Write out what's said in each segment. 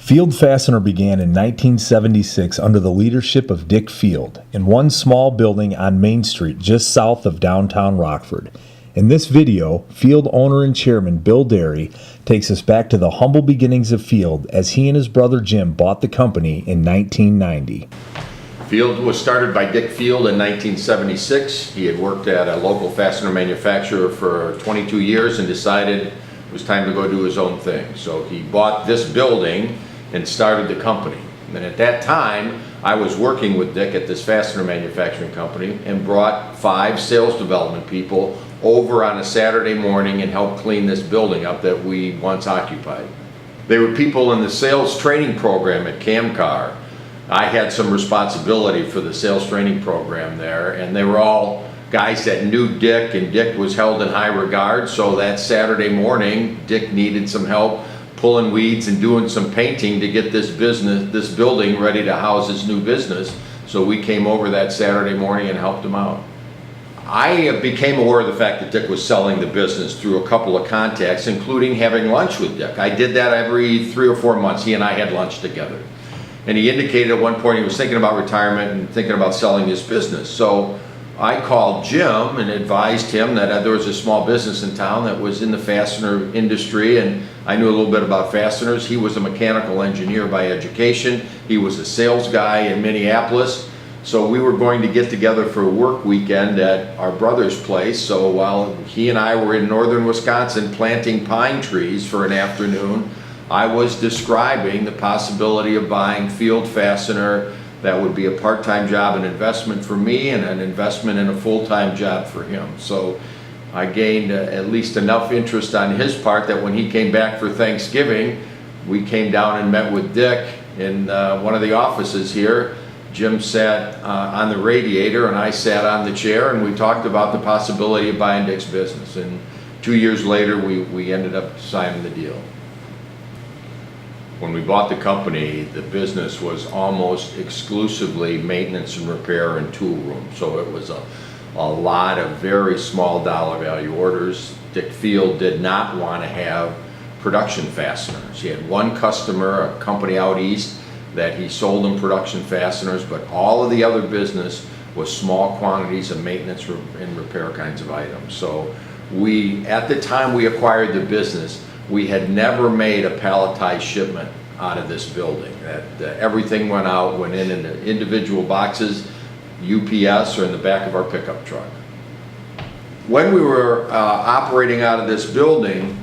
Field Fastener began in 1976 under the leadership of Dick Field in one small building on Main Street just south of downtown Rockford. In this video, Field owner and chairman Bill Derry takes us back to the humble beginnings of Field as he and his brother Jim bought the company in 1990. Field was started by Dick Field in 1976. He had worked at a local fastener manufacturer for 22 years and decided it was time to go do his own thing. So he bought this building and started the company. And at that time, I was working with Dick at this fastener manufacturing company and brought 5 sales development people over on a Saturday morning and helped clean this building up that we once occupied. They were people in the sales training program at Camcar. I had some responsibility for the sales training program there, and they were all guys that knew Dick, and Dick was held in high regard. So that Saturday morning, Dick needed some help pulling weeds and doing some painting to get this building ready to house his new business. So we came over that Saturday morning and helped him out. I became aware of the fact that Dick was selling the business through a couple of contacts, including having lunch with Dick. I did that every 3 or 4 months. He and I had lunch together. And he indicated at one point he was thinking about retirement and thinking about selling his business. So I called Jim and advised him that there was a small business in town that was in the fastener industry, and I knew a little bit about fasteners. He was a mechanical engineer by education. He was a sales guy in Minneapolis. So we were going to get together for a work weekend at our brother's place. So while he and I were in northern Wisconsin planting pine trees for an afternoon, I was describing the possibility of buying Field Fastener. That would be a part-time job, an investment for me, and an investment in a full-time job for him. So I gained at least enough interest on his part that when he came back for Thanksgiving, we came down and met with Dick in one of the offices here. Jim sat on the radiator and I sat on the chair, and we talked about the possibility of buying Dick's business. And 2 years later, we ended up signing the deal. When we bought the company, the business was almost exclusively maintenance and repair and tool room. So it was a lot of very small dollar value orders. Dick Field did not want to have production fasteners. He had one customer, a company out east, that he sold them production fasteners, but all of the other business was small quantities of maintenance and repair kinds of items. So at the time we acquired the business, we had never made a palletized shipment out of this building. Everything went in the individual boxes, UPS, or in the back of our pickup truck. When we were operating out of this building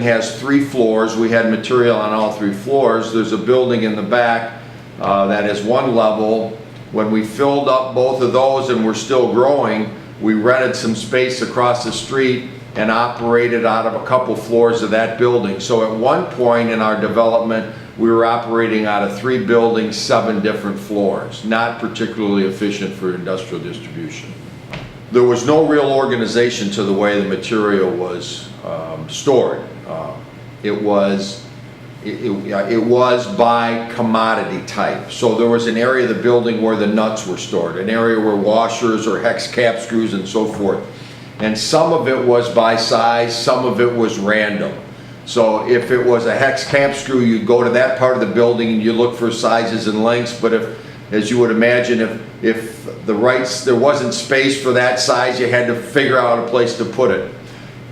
has 3 floors. We had material on all 3 floors. There's a building in the back that is 1 level. When we filled up both of those and we're still growing, we rented some space across the street and operated out of a couple floors of that building. So at one point in our development, we were operating out of 3 buildings, 7 different floors. Not particularly efficient for industrial distribution. There was no real organization to the way the material was stored. It was by commodity type. So there was an area of the building where the nuts were stored, an area where washers or hex cap screws and so forth. And some of it was by size, some of it was random. So if it was a hex cap screw, you'd go to that part of the building and you look for sizes and lengths. But as you would imagine, if there wasn't space for that size, you had to figure out a place to put it.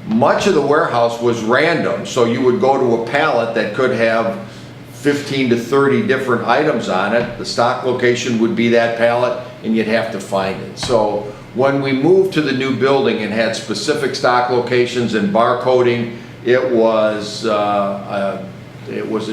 Much of the warehouse was random, so you would go to a pallet that could have 15 to 30 different items on it. The stock location would be that pallet, and you'd have to find it. So when we moved to the new building and had specific stock locations and barcoding, it was a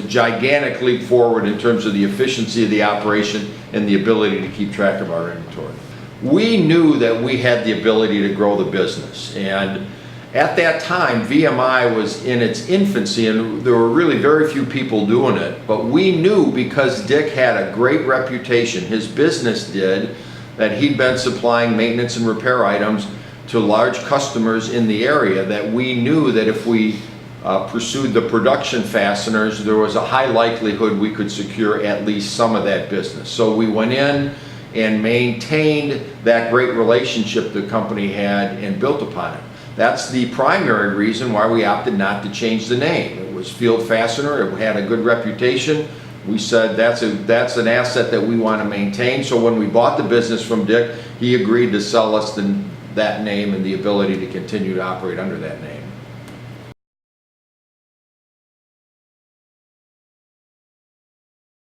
gigantic leap forward in terms of the efficiency of the operation and the ability to keep track of our inventory. We knew that we had the ability to grow the business, and at that time, VMI was in its infancy, and there were really very few people doing it. But we knew, because Dick had a great reputation, his business did, that he'd been supplying maintenance and repair items to large customers in the area, that we knew that if we pursued the production fasteners, there was a high likelihood we could secure at least some of that business. So we went in and maintained that great relationship the company had and built upon it. That's the primary reason why we opted not to change the name. It was Field Fastener. It had a good reputation. We said that's an asset that we want to maintain. So when we bought the business from Dick, he agreed to sell us that name and the ability to continue to operate under that name.